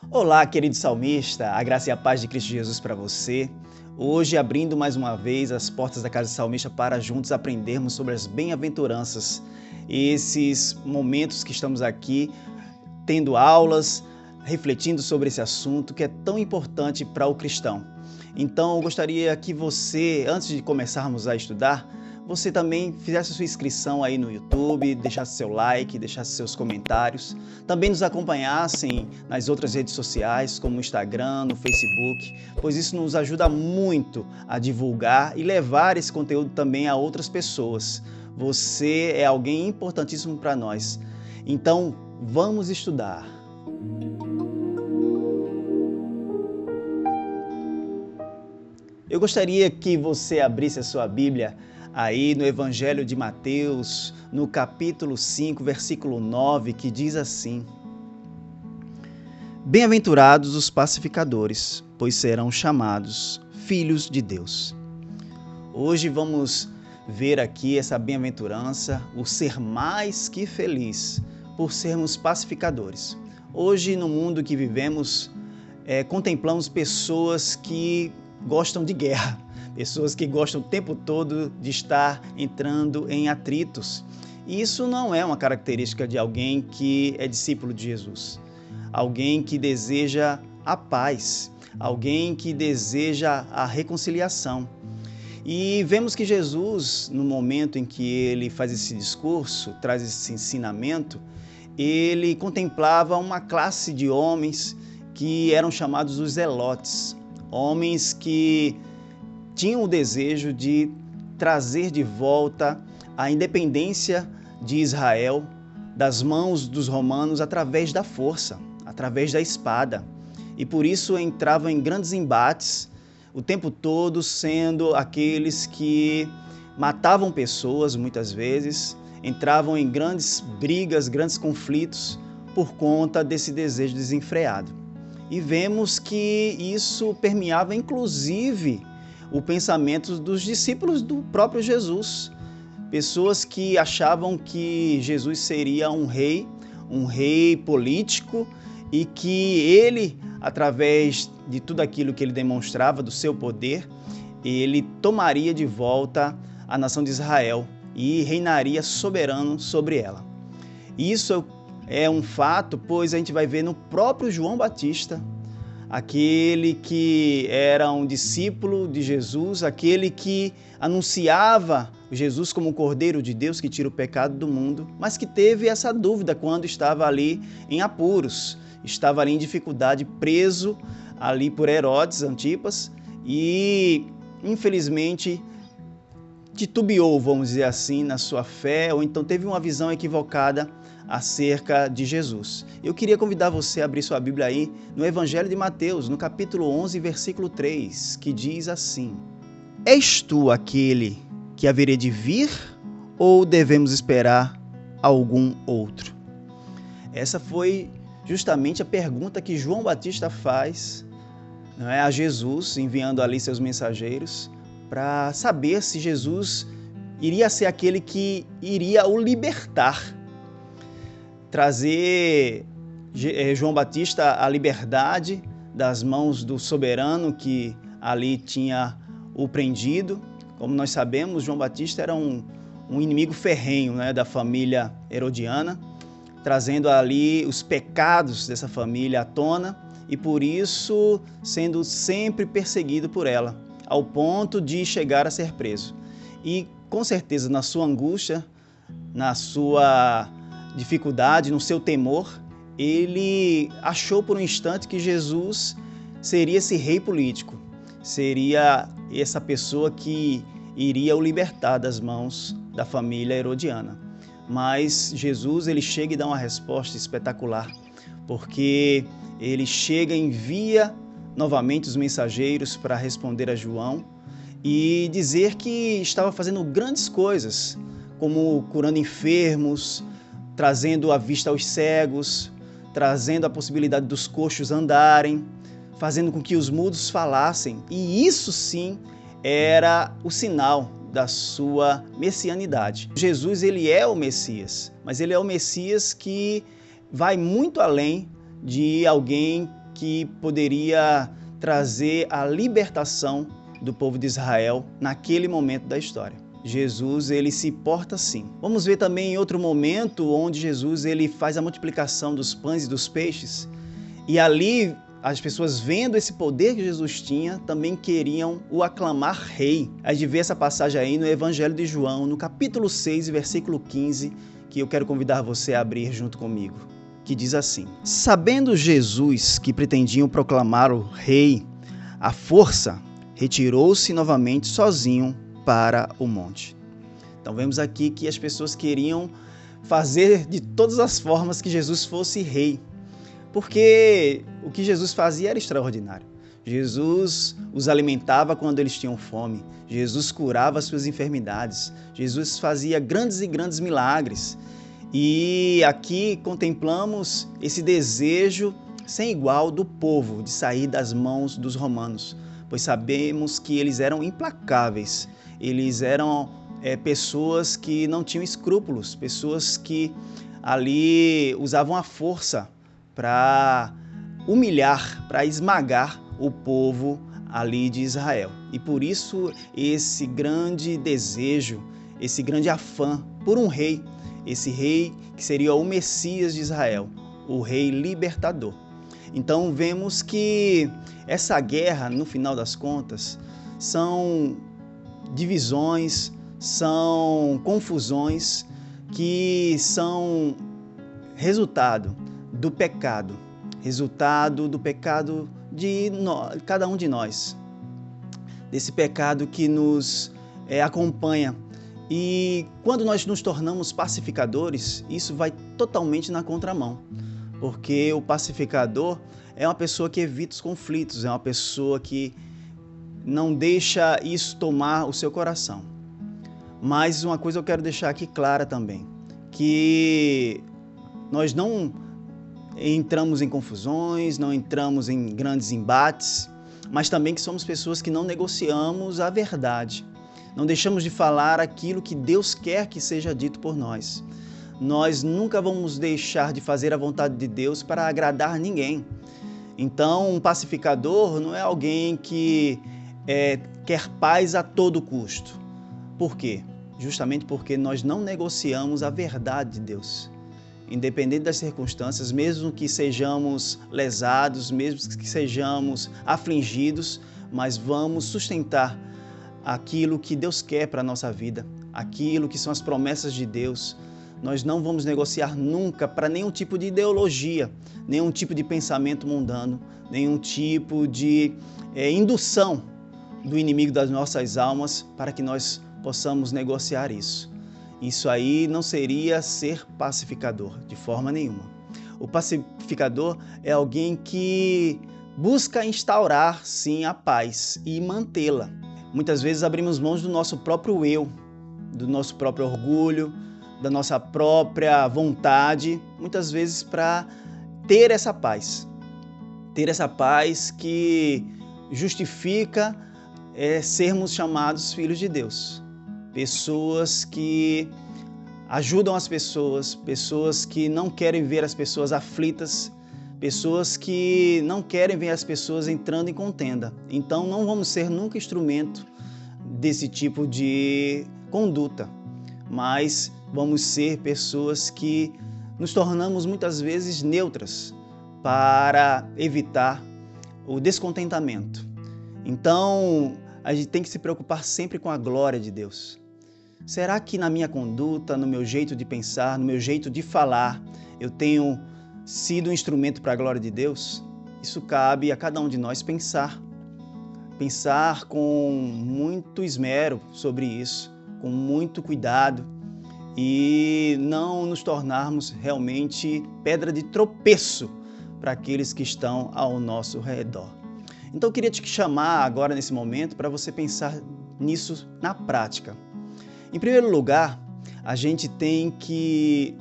Olá, querido salmista, a graça e a paz de Cristo Jesus para você. Hoje, abrindo mais uma vez as portas da casa do salmista para juntos aprendermos sobre as bem-aventuranças. Esses momentos que estamos aqui tendo aulas, refletindo sobre esse assunto que é tão importante para o cristão. Então, eu gostaria que você, antes de começarmos a estudar, você também fizesse sua inscrição aí no YouTube, deixasse seu like, deixasse seus comentários. Também nos acompanhassem nas outras redes sociais, como no Instagram, no Facebook, pois isso nos ajuda muito a divulgar e levar esse conteúdo também a outras pessoas. Você é alguém importantíssimo para nós. Então, vamos estudar. Eu gostaria que você abrisse a sua Bíblia aí no Evangelho de Mateus, no capítulo 5, versículo 9, que diz assim: Bem-aventurados os pacificadores, pois serão chamados filhos de Deus. Hoje vamos ver aqui essa bem-aventurança, o ser mais que feliz por sermos pacificadores. Hoje, no mundo que vivemos, contemplamos pessoas que gostam de guerra, pessoas que gostam o tempo todo de estar entrando em atritos. E isso não é uma característica de alguém que é discípulo de Jesus. Alguém que deseja a paz, alguém que deseja a reconciliação. E vemos que Jesus, no momento em que ele faz esse discurso, traz esse ensinamento, ele contemplava uma classe de homens que eram chamados os zelotes, homens que tinham o desejo de trazer de volta a independência de Israel das mãos dos romanos através da força, através da espada. E por isso entravam em grandes embates, o tempo todo sendo aqueles que matavam pessoas muitas vezes, entravam em grandes brigas, grandes conflitos por conta desse desejo desenfreado. E vemos que isso permeava inclusive o pensamento dos discípulos do próprio Jesus. Pessoas que achavam que Jesus seria um rei político e que ele, através de tudo aquilo que ele demonstrava, do seu poder, ele tomaria de volta a nação de Israel e reinaria soberano sobre ela. Isso é um fato, pois a gente vai ver no próprio João Batista, aquele que era um discípulo de Jesus, aquele que anunciava Jesus como o Cordeiro de Deus que tira o pecado do mundo, mas que teve essa dúvida quando estava ali em apuros, estava ali em dificuldade, preso ali por Herodes Antipas e, infelizmente, titubeou, vamos dizer assim, na sua fé, ou então teve uma visão equivocada acerca de Jesus. Eu queria convidar você a abrir sua Bíblia aí no Evangelho de Mateus, no capítulo 11, versículo 3, que diz assim: És tu aquele que haveria de vir ou devemos esperar algum outro? Essa foi justamente a pergunta que João Batista faz, não é, a Jesus, enviando ali seus mensageiros para saber se Jesus iria ser aquele que iria o libertar, trazer João Batista a liberdade das mãos do soberano que ali tinha o prendido. Como nós sabemos, João Batista era um inimigo ferrenho, né, da família herodiana, trazendo ali os pecados dessa família à tona e por isso sendo sempre perseguido por ela, ao ponto de chegar a ser preso. E com certeza na sua angústia, na sua dificuldade, no seu temor, ele achou por um instante que Jesus seria esse rei político, seria essa pessoa que iria o libertar das mãos da família herodiana. Mas Jesus, ele chega e dá uma resposta espetacular, porque ele chega e envia novamente os mensageiros para responder a João e dizer que estava fazendo grandes coisas, como curando enfermos, trazendo a vista aos cegos, trazendo a possibilidade dos coxos andarem, fazendo com que os mudos falassem. E isso sim era o sinal da sua messianidade. Jesus, ele é o Messias, mas ele é o Messias que vai muito além de alguém que poderia trazer a libertação do povo de Israel naquele momento da história. Jesus, ele se porta assim. Vamos ver também em outro momento onde Jesus ele faz a multiplicação dos pães e dos peixes. E ali as pessoas, vendo esse poder que Jesus tinha, também queriam o aclamar rei. A gente vê essa passagem aí no Evangelho de João, no capítulo 6, versículo 15, que eu quero convidar você a abrir junto comigo, que diz assim: Sabendo Jesus que pretendiam proclamar o rei à força, retirou-se novamente sozinho para o monte. Então vemos aqui que as pessoas queriam fazer de todas as formas que Jesus fosse rei, porque o que Jesus fazia era extraordinário. Jesus os alimentava quando eles tinham fome, Jesus curava as suas enfermidades, Jesus fazia grandes e grandes milagres. E aqui contemplamos esse desejo sem igual do povo de sair das mãos dos romanos, pois sabemos que eles eram implacáveis, eles eram pessoas que não tinham escrúpulos, pessoas que ali usavam a força para humilhar, para esmagar o povo ali de Israel. E por isso esse grande desejo, esse grande afã por um rei, esse rei que seria o Messias de Israel, o rei libertador. Então vemos que essa guerra, no final das contas, são divisões, são confusões que são resultado do pecado de cada um de nós, desse pecado que nos acompanha. E quando nós nos tornamos pacificadores, isso vai totalmente na contramão, porque o pacificador é uma pessoa que evita os conflitos, é uma pessoa que não deixa isso tomar o seu coração. Mas uma coisa eu quero deixar aqui clara também, que nós não entramos em confusões, não entramos em grandes embates, mas também que somos pessoas que não negociamos a verdade. Não deixamos de falar aquilo que Deus quer que seja dito por nós. Nós nunca vamos deixar de fazer a vontade de Deus para agradar ninguém. Então, um pacificador não é alguém que quer paz a todo custo. Por quê? Justamente porque nós não negociamos a verdade de Deus. Independente das circunstâncias, mesmo que sejamos lesados, mesmo que sejamos afligidos, mas vamos sustentar aquilo que Deus quer para a nossa vida, aquilo que são as promessas de Deus. Nós não vamos negociar nunca para nenhum tipo de ideologia, nenhum tipo de pensamento mundano, nenhum tipo de indução do inimigo das nossas almas para que nós possamos negociar isso. Isso aí não seria ser pacificador, de forma nenhuma. O pacificador é alguém que busca instaurar, sim, a paz e mantê-la. Muitas vezes abrimos mãos do nosso próprio eu, do nosso próprio orgulho, da nossa própria vontade, muitas vezes para ter essa paz. Ter essa paz que justifica sermos chamados filhos de Deus. Pessoas que ajudam as pessoas, pessoas que não querem ver as pessoas aflitas, pessoas que não querem ver as pessoas entrando em contenda. Então não vamos ser nunca instrumento desse tipo de conduta, mas vamos ser pessoas que nos tornamos muitas vezes neutras para evitar o descontentamento. Então a gente tem que se preocupar sempre com a glória de Deus. Será que na minha conduta, no meu jeito de pensar, no meu jeito de falar, eu tenho sido um instrumento para a glória de Deus? Isso cabe a cada um de nós pensar. Pensar com muito esmero sobre isso, com muito cuidado e não nos tornarmos realmente pedra de tropeço para aqueles que estão ao nosso redor. Então eu queria te chamar agora nesse momento para você pensar nisso na prática. Em primeiro lugar, a gente tem que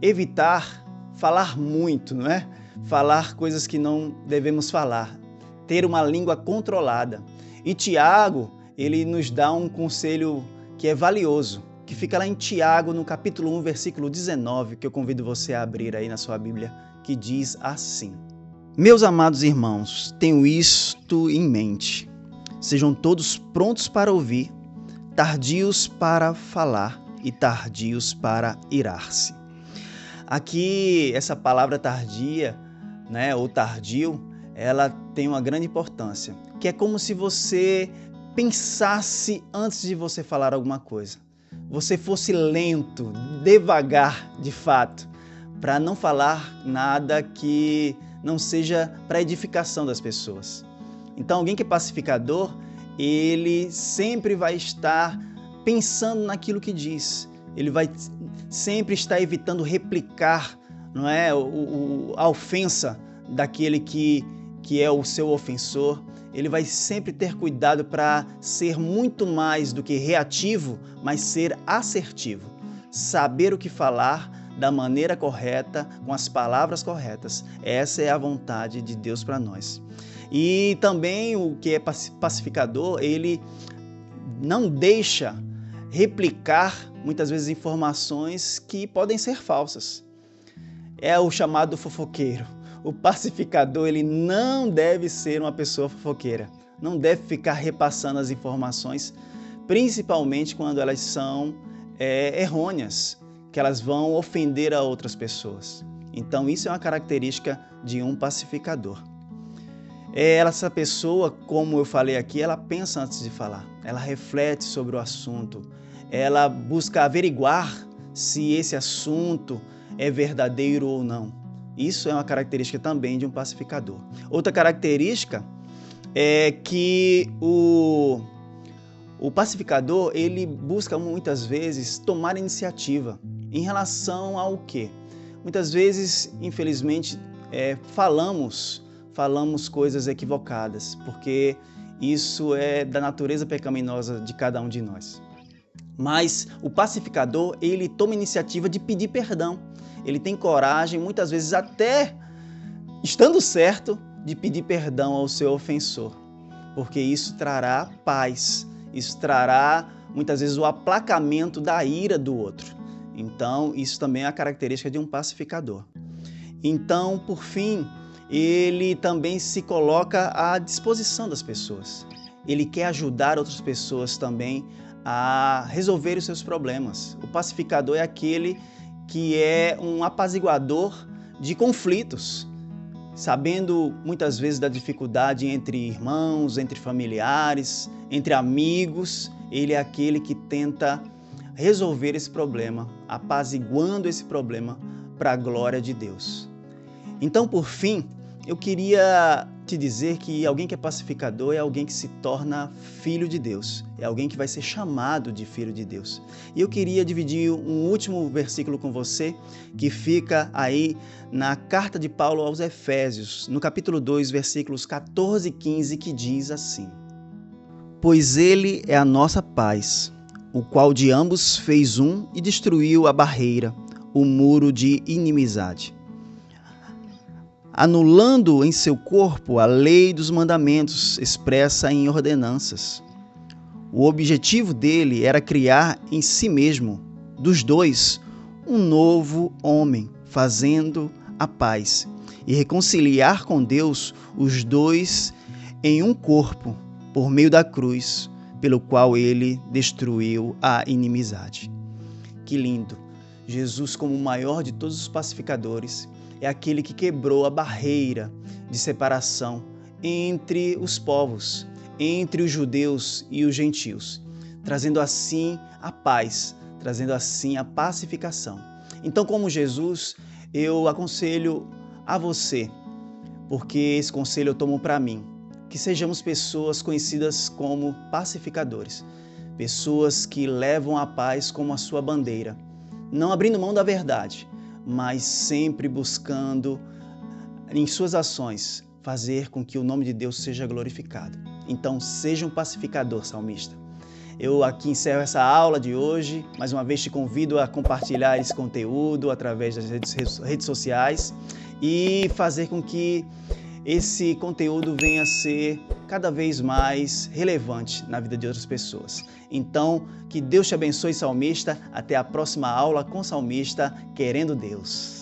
evitar falar muito, não é? Falar coisas que não devemos falar, ter uma língua controlada. E Tiago, ele nos dá um conselho que é valioso, que fica lá em Tiago, no capítulo 1, versículo 19, que eu convido você a abrir aí na sua Bíblia, que diz assim: Meus amados irmãos, tenho isto em mente. Sejam todos prontos para ouvir, tardios para falar e tardios para irar-se. Aqui, essa palavra tardia, ou tardio, ela tem uma grande importância, que é como se você pensasse antes de você falar alguma coisa. Você fosse lento, devagar, de fato, para não falar nada que não seja para edificação das pessoas. Então, alguém que é pacificador, ele sempre vai estar pensando naquilo que diz. Ele vai sempre estar evitando replicar, a ofensa daquele que é o seu ofensor. Ele vai sempre ter cuidado para ser muito mais do que reativo, mas ser assertivo. Saber o que falar da maneira correta, com as palavras corretas. Essa é a vontade de Deus para nós. E também o que é pacificador, ele não deixa replicar muitas vezes informações que podem ser falsas. É o chamado fofoqueiro. O pacificador, ele não deve ser uma pessoa fofoqueira. Não deve ficar repassando as informações, principalmente quando elas são errôneas, que elas vão ofender a outras pessoas. Então, isso é uma característica de um pacificador. Essa pessoa, como eu falei aqui, ela pensa antes de falar, ela reflete sobre o assunto, ela busca averiguar se esse assunto é verdadeiro ou não. Isso é uma característica também de um pacificador. Outra característica é que o pacificador, ele busca muitas vezes tomar iniciativa em relação ao quê? Muitas vezes, infelizmente, falamos coisas equivocadas, porque isso é da natureza pecaminosa de cada um de nós. Mas o pacificador, ele toma iniciativa de pedir perdão. Ele tem coragem, muitas vezes até estando certo, de pedir perdão ao seu ofensor, porque isso trará paz, isso trará muitas vezes o aplacamento da ira do outro. Então, isso também é a característica de um pacificador. Então, por fim, ele também se coloca à disposição das pessoas. Ele quer ajudar outras pessoas também a resolver os seus problemas. O pacificador é aquele que é um apaziguador de conflitos, sabendo muitas vezes da dificuldade entre irmãos, entre familiares, entre amigos. Ele é aquele que tenta resolver esse problema, apaziguando esse problema para a glória de Deus. Então, por fim, eu queria te dizer que alguém que é pacificador é alguém que se torna filho de Deus, é alguém que vai ser chamado de filho de Deus. E eu queria dividir um último versículo com você, que fica aí na carta de Paulo aos Efésios, no capítulo 2, versículos 14 e 15, que diz assim: Pois ele é a nossa paz, o qual de ambos fez um e destruiu a barreira, o muro de inimizade, anulando em seu corpo a lei dos mandamentos expressa em ordenanças. O objetivo dele era criar em si mesmo, dos dois, um novo homem, fazendo a paz, e reconciliar com Deus os dois em um corpo, por meio da cruz, pelo qual ele destruiu a inimizade. Que lindo! Jesus, como o maior de todos os pacificadores, é aquele que quebrou a barreira de separação entre os povos, entre os judeus e os gentios, trazendo assim a paz, trazendo assim a pacificação. Então, como Jesus, eu aconselho a você, porque esse conselho eu tomo para mim, que sejamos pessoas conhecidas como pacificadores, pessoas que levam a paz como a sua bandeira, não abrindo mão da verdade, mas sempre buscando, em suas ações, fazer com que o nome de Deus seja glorificado. Então, seja um pacificador, salmista. Eu aqui encerro essa aula de hoje. Mais uma vez te convido a compartilhar esse conteúdo através das redes sociais e fazer com que esse conteúdo venha a ser cada vez mais relevante na vida de outras pessoas. Então, que Deus te abençoe, salmista. Até a próxima aula com salmista, querendo Deus.